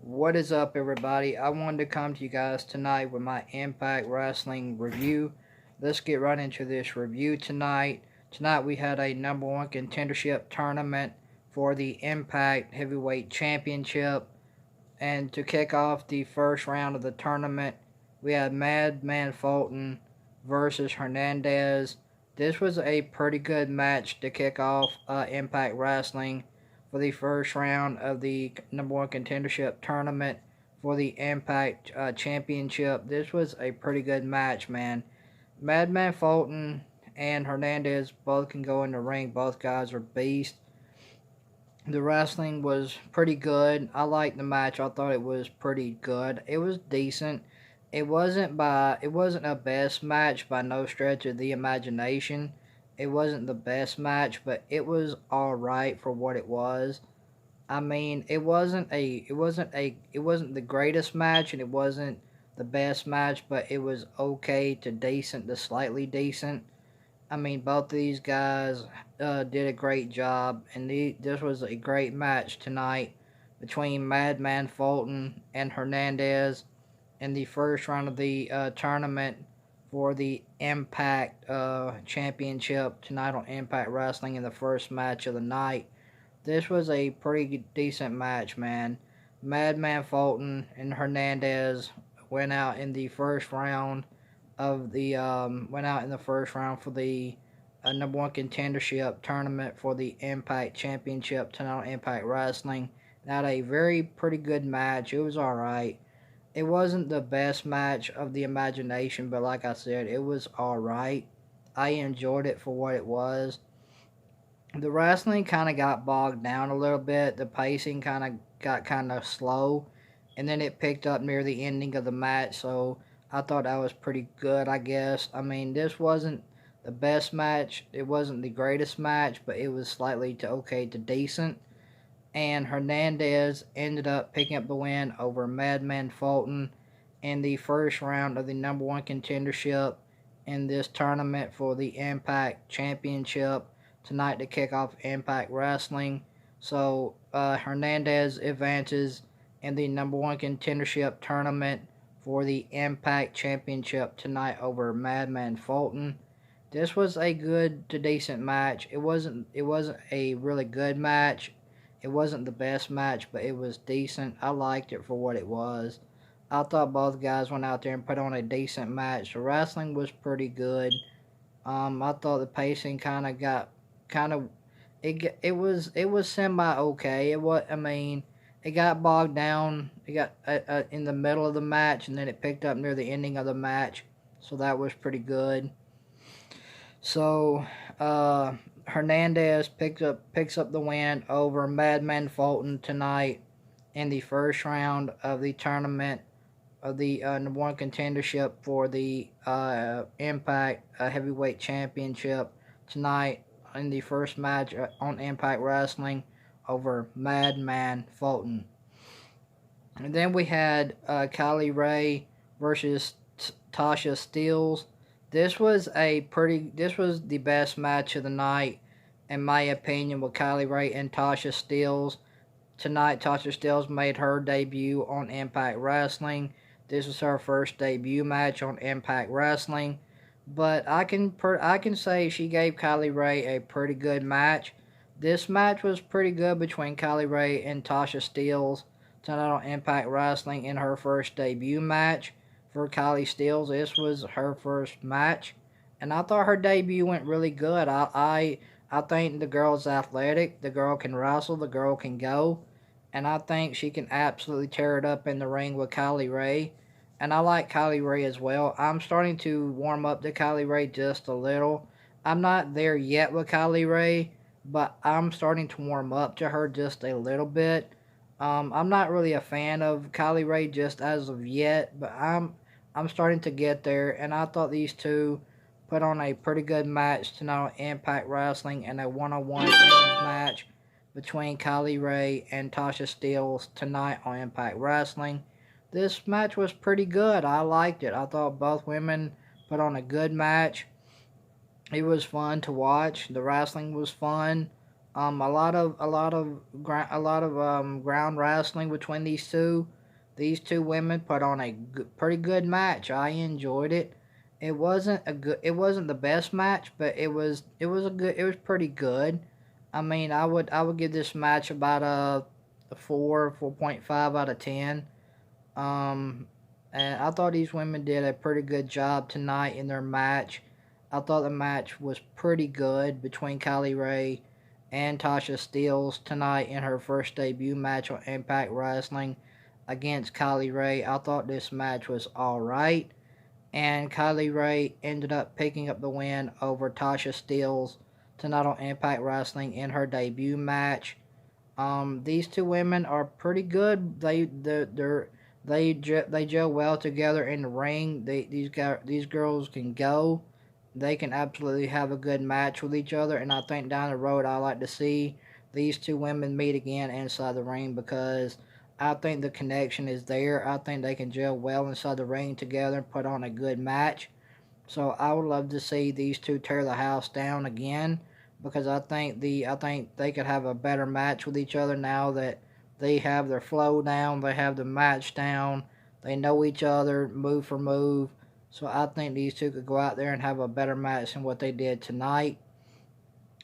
What is up, everybody? I wanted to come to you guys tonight with my Impact Wrestling review. Let's get right into this review tonight. Tonight we had a number one contendership tournament for the Impact Heavyweight Championship. And to kick off the first round of the tournament, we had Madman Fulton versus Hernandez. This was a pretty good match to kick off Impact Wrestling for the first round of the number one contendership tournament for the Impact Championship. This was a pretty good match, man. Madman Fulton and Hernandez both can go in the ring. Both guys are beasts. The wrestling was pretty good. I liked the match. I thought it was pretty good. It was decent. It wasn't a best match by no stretch of the imagination. It wasn't the best match, but it was all right for what it was. I mean, it wasn't the greatest match and it wasn't the best match, but it was okay to decent to slightly decent. I mean, both of these guys did a great job, and this was a great match tonight between Madman Fulton and Hernandez in the first round of the tournament for the Impact Championship tonight on Impact Wrestling in the first match of the night. This was a pretty decent match, man. Madman Fulton and Hernandez went out in the first round for the number one contendership tournament for the Impact Championship tonight on Impact Wrestling. Had a very pretty good match. It was all right. It wasn't the best match of the imagination, but like I said, it was all right. I enjoyed it for what it was. The wrestling kind of got bogged down a little bit. The pacing kind of slow, and then it picked up near the ending of the match. So I thought that was pretty good. I guess. I mean, this wasn't the best match. It wasn't the greatest match, but it was slightly to okay to decent. And Hernandez ended up picking up the win over Madman Fulton in the first round of the number one contendership in this tournament for the Impact Championship tonight to kick off Impact Wrestling. So Hernandez advances in the number one contendership tournament for the Impact Championship tonight over Madman Fulton. This was a good to decent match. It wasn't a really good match. It wasn't the best match, but it was decent. I liked it for what it was. I thought both guys went out there and put on a decent match. The wrestling was pretty good. I thought the pacing kind of it was semi okay. It got bogged down. It got in the middle of the match, and then it picked up near the ending of the match. So that was pretty good. So Hernandez picks up the win over Madman Fulton tonight in the first round of the tournament of the number one contendership for the Impact Heavyweight Championship tonight in the first match on Impact Wrestling over Madman Fulton. And then we had Kylie Ray versus Tasha Steeles. This was the best match of the night, in my opinion, with Kylie Ray and Tasha Steeles. Tonight, Tasha Steeles made her debut on Impact Wrestling. This was her first debut match on Impact Wrestling, but I can say she gave Kylie Ray a pretty good match. This match was pretty good between Kylie Ray and Tasha Steeles tonight on Impact Wrestling in her first debut match for Kylie Steeles. This was her first match, and I thought her debut went really good. I think the girl's athletic. The girl can wrestle. The girl can go, and I think she can absolutely tear it up in the ring with Kylie Ray. And I like Kylie Ray as well. I'm starting to warm up to Kylie Ray just a little. I'm not there yet with Kylie Ray, but I'm starting to warm up to her just a little bit. I'm not really a fan of Kylie Ray just as of yet, but I'm starting to get there, and I thought these two put on a pretty good match tonight on Impact Wrestling and a one-on-one match between Kylie Ray and Tasha Steeles tonight on Impact Wrestling. This match was pretty good. I liked it. I thought both women put on a good match. It was fun to watch. The wrestling was fun. A lot of ground wrestling between these two. These two women put on a pretty good match. I enjoyed it. It wasn't the best match, but it was pretty good. I mean, I would give this match about a 4.5 out of 10. Um, and I thought these women did a pretty good job tonight in their match. I thought the match was pretty good between Kylie Ray and Tasha Steelz tonight in her first debut match on Impact Wrestling against Kylie Ray. I thought this match was alright. And Kylie Ray ended up picking up the win over Tasha Steelz tonight on Impact Wrestling in her debut match. These two women are pretty good. They gel well together in the ring. These girls can go. They can absolutely have a good match with each other, and I think down the road I like to see these two women meet again inside the ring because I think the connection is there. I think they can gel well inside the ring together and put on a good match. So I would love to see these two tear the house down again because I think they could have a better match with each other now that they have their flow down, they have the match down, they know each other move for move. So I think these two could go out there and have a better match than what they did tonight.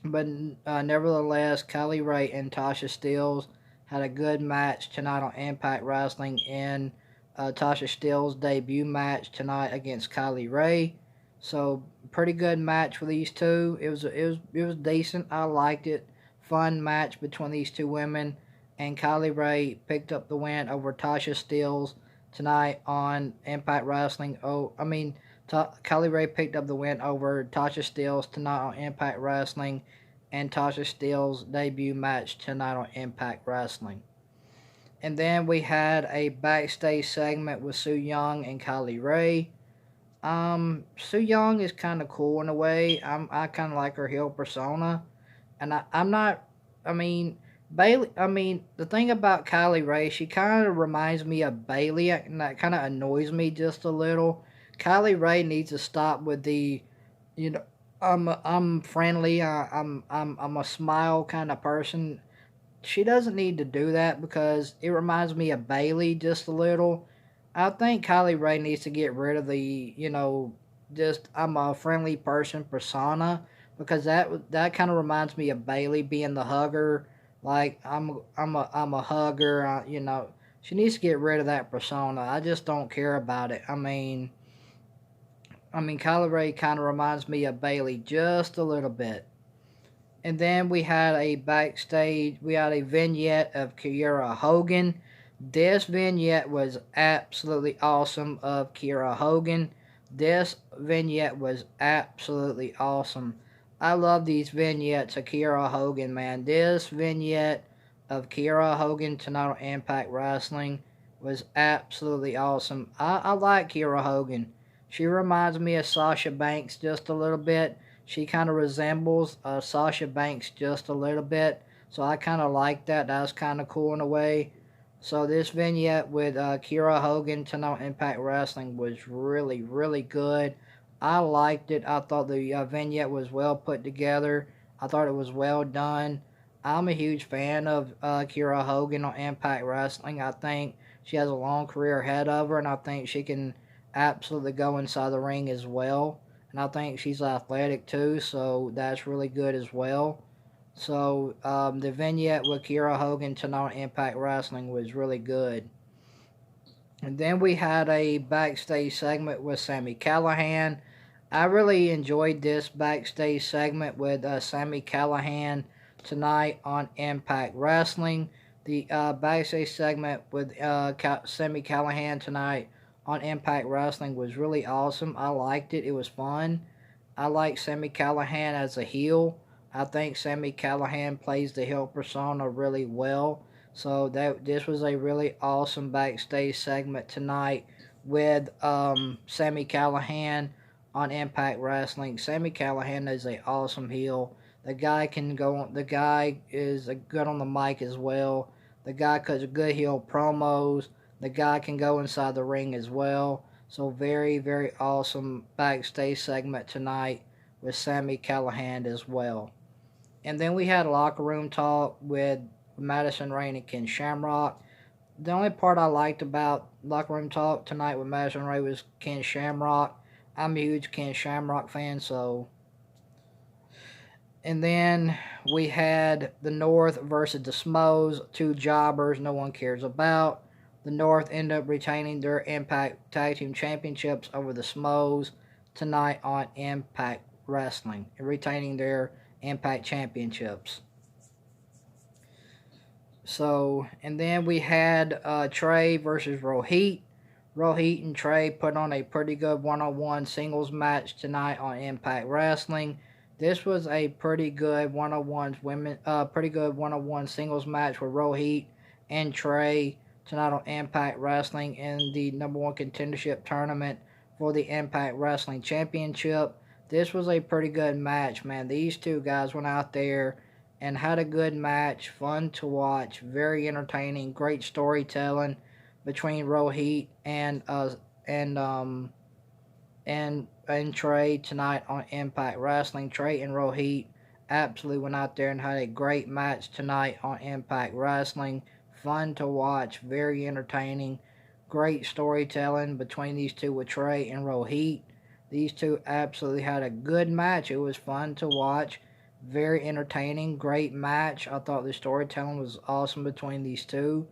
But nevertheless, Kylie Ray and Tasha Steelz had a good match tonight on Impact Wrestling in Tasha Steelz' debut match tonight against Kylie Ray. So pretty good match for these two. It was decent. I liked it. Fun match between these two women, and Kylie Ray picked up the win over Tasha Steelz tonight on Impact Wrestling. Kylie Ray picked up the win over Tasha Steelz tonight on Impact Wrestling, and Tasha Steelz' debut match tonight on Impact Wrestling. And then we had a backstage segment with Su Yung and Kylie Ray. Su Yung is kind of cool in a way. I kind of like her heel persona, and I'm not. I mean, Bailey. I mean, the thing about Kylie Ray, she kind of reminds me of Bailey, and that kind of annoys me just a little. Kylie Ray needs to stop with the, you know, I'm friendly. I'm a smile kind of person. She doesn't need to do that because it reminds me of Bailey just a little. I think Kylie Ray needs to get rid of the, just I'm a friendly person persona because that kind of reminds me of Bailey being the hugger. Like I'm a hugger. She needs to get rid of that persona. I just don't care about it. I mean, Kylie Ray kind of reminds me of Bailey just a little bit. And then we had a vignette of Kiera Hogan. This vignette was absolutely awesome of Kiera Hogan. This vignette was absolutely awesome. I love these vignettes of Kiera Hogan, man. This vignette of Kiera Hogan tonight on Impact Wrestling was absolutely awesome. I like Kiera Hogan. She reminds me of Sasha Banks just a little bit. She kind of resembles Sasha Banks just a little bit. So I kind of like that. That's kind of cool in a way. So this vignette with Kiera Hogan tonight on Impact Wrestling was really, really good. I liked it. I thought the vignette was well put together. I thought it was well done. I'm a huge fan of Kiera Hogan on Impact Wrestling. I think she has a long career ahead of her, and I think she can absolutely go inside the ring as well. And I think she's athletic too, so that's really good as well. So the vignette with Kiera Hogan tonight on Impact Wrestling was really good. And then we had a backstage segment with Sami Callihan. I really enjoyed this backstage segment with Sami Callihan tonight on Impact Wrestling. The backstage segment with Sami Callihan tonight on Impact Wrestling was really awesome. I liked it. It was fun. I like Sami Callihan as a heel. I think Sami Callihan plays the heel persona really well. So that this was a really awesome backstage segment tonight with Sami Callihan on Impact Wrestling. Sami Callihan is a awesome heel. The guy can go. The guy is good on the mic as well. The guy cuts good heel promos. The guy can go inside the ring as well. So very, very awesome backstage segment tonight with Sami Callihan as well. And then we had locker room talk with Madison Rain and Ken Shamrock. The only part I liked about locker room talk tonight with Madison Rain was Ken Shamrock. I'm a huge Ken Shamrock fan, so. And then we had the North versus the Smos, two jobbers no one cares about. The North end up retaining their Impact Tag Team Championships over the Smos tonight on Impact Wrestling, retaining their Impact Championships. So, and then we had Trey versus Rohit. Rohit and Trey put on a pretty good one-on-one singles match tonight on Impact Wrestling. This was a pretty good one-on-one singles match with Rohit and Trey tonight on Impact Wrestling in the number one contendership tournament for the Impact Wrestling Championship. This was a pretty good match, man. These two guys went out there and had a good match, fun to watch, very entertaining, great storytelling between Rohit and and Trey tonight on Impact Wrestling. Trey and Rohit absolutely went out there and had a great match tonight on Impact Wrestling. Fun to watch, very entertaining, great storytelling between these two with Trey and Rohit. These two absolutely had a good match. It was fun to watch, very entertaining, great match. I thought the storytelling was awesome between these two.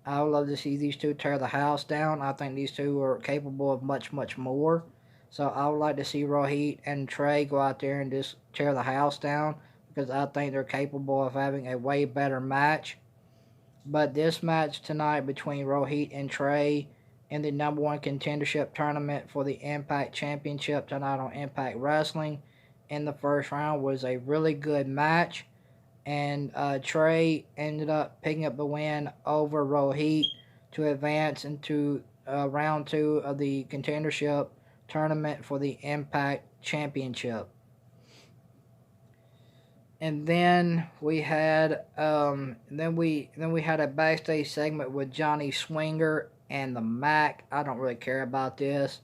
I would love to see these two tear the house down. I think these two are capable of much, much more. So I would like to see Rohit and Trey go out there and just tear the house down because I think they're capable of having a way better match. But this match tonight between Rohit and Trey in the number one contendership tournament for the Impact Championship tonight on Impact Wrestling in the first round was a really good match. And Trey ended up picking up the win over Rohit to advance into round two of the contendership tournament for the Impact Championship. And then we had then we had a backstage segment with Johnny Swinger and the Mac. I don't really care about this.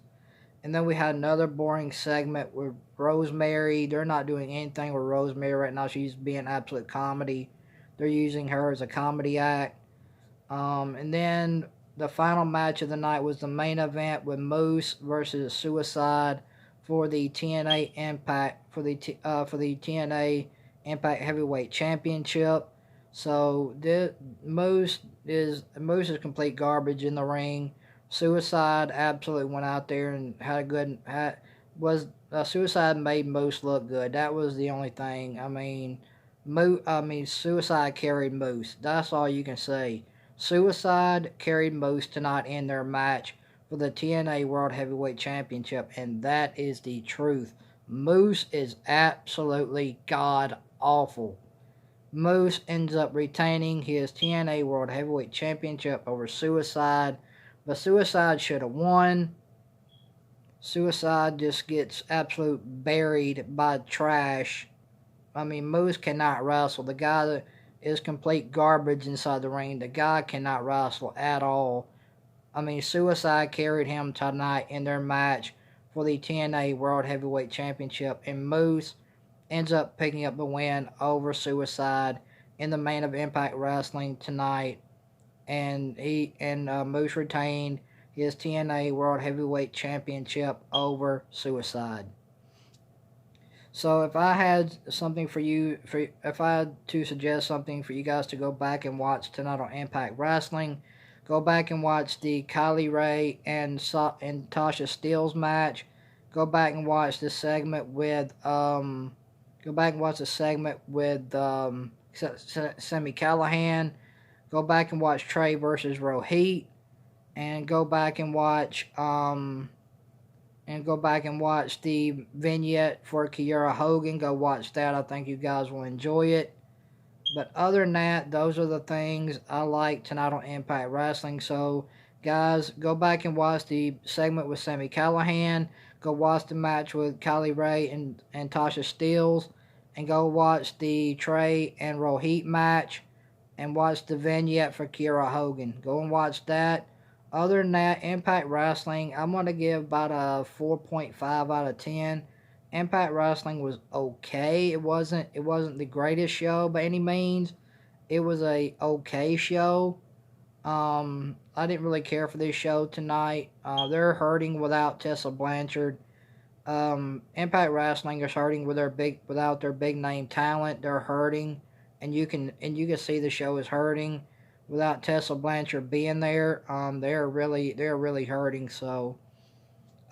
And then we had another boring segment with Rosemary. They're not doing anything with Rosemary right now. She's being absolute comedy. They're using her as a comedy act. And then the final match of the night was the main event with Moose versus Suicide for the TNA Impact for the TNA Impact Heavyweight Championship. So Moose is complete garbage in the ring. Suicide absolutely went out there and had a good Suicide made Moose look good. That was the only thing. Suicide carried Moose. That's all you can say. Suicide carried Moose tonight in their match for the TNA World Heavyweight Championship, and that is the truth. Moose is absolutely god awful. Moose ends up retaining his TNA World Heavyweight Championship over Suicide, but Suicide should have won. Suicide just gets absolute buried by trash. Moose cannot wrestle. The guy is complete garbage inside the ring. The guy cannot wrestle at all. Suicide carried him tonight in their match for the TNA World Heavyweight Championship, and Moose ends up picking up the win over Suicide in the main of Impact Wrestling tonight, and Moose retained his TNA World Heavyweight Championship over Suicide. So if I had something if I had to suggest something for you guys to go back and watch tonight on Impact Wrestling, go back and watch the Kylie Ray and Tasha Steelz match. Go back and watch the segment with Sami Callihan. Go back and watch Trey versus Rohit, and go back and watch the vignette for Kiera Hogan. Go watch that. I think you guys will enjoy it. But other than that, those are the things I like tonight on Impact Wrestling. So, guys, go back and watch the segment with Sami Callihan. Go watch the match with Kylie Ray and Tasha Steelz. And go watch the Trey and Rohit match. And watch the vignette for Kiera Hogan. Go and watch that. Other than that, Impact Wrestling, I'm going to give about a 4.5 out of 10. Impact Wrestling was okay. It wasn't the greatest show by any means. It was a okay show. I didn't really care for this show tonight. They're hurting without Tessa Blanchard. Impact Wrestling is hurting without their big name talent. They're hurting, and you can see the show is hurting without Tessa Blanchard being there. They're really hurting. So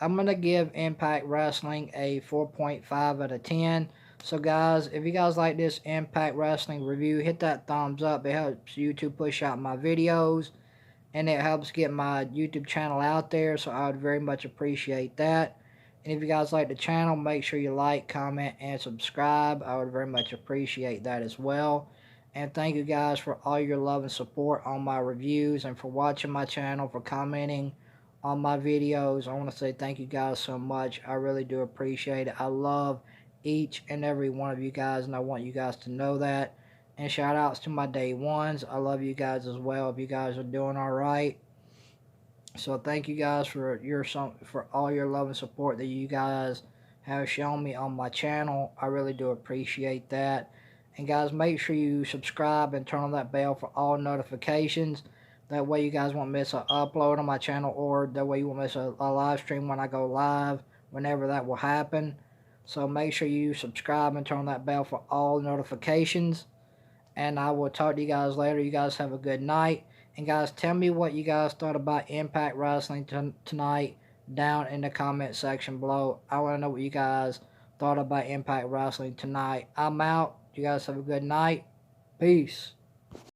I'm gonna give Impact Wrestling a 4.5 out of 10. So guys, if you guys like this Impact Wrestling review, hit that thumbs up. It helps YouTube push out my videos, and it helps get my YouTube channel out there. So I would very much appreciate that. And if you guys like the channel, make sure you like, comment, and subscribe. I would very much appreciate that as well. And thank you guys for all your love and support on my reviews and for watching my channel, for commenting on my videos. I want to say thank you guys so much. I really do appreciate it. I love each and every one of you guys, and I want you guys to know that. And shout outs to my day ones. I love you guys as well. If you guys are doing all right. So thank you guys for all your love and support that you guys have shown me on my channel. I really do appreciate that. And guys, make sure you subscribe and turn on that bell for all notifications. That way you guys won't miss an upload on my channel, or that way you won't miss a live stream when I go live, whenever that will happen. So make sure you subscribe and turn on that bell for all notifications. And I will talk to you guys later. You guys have a good night. And guys, tell me what you guys thought about Impact Wrestling tonight down in the comment section below. I want to know what you guys thought about Impact Wrestling tonight. I'm out. You guys have a good night. Peace.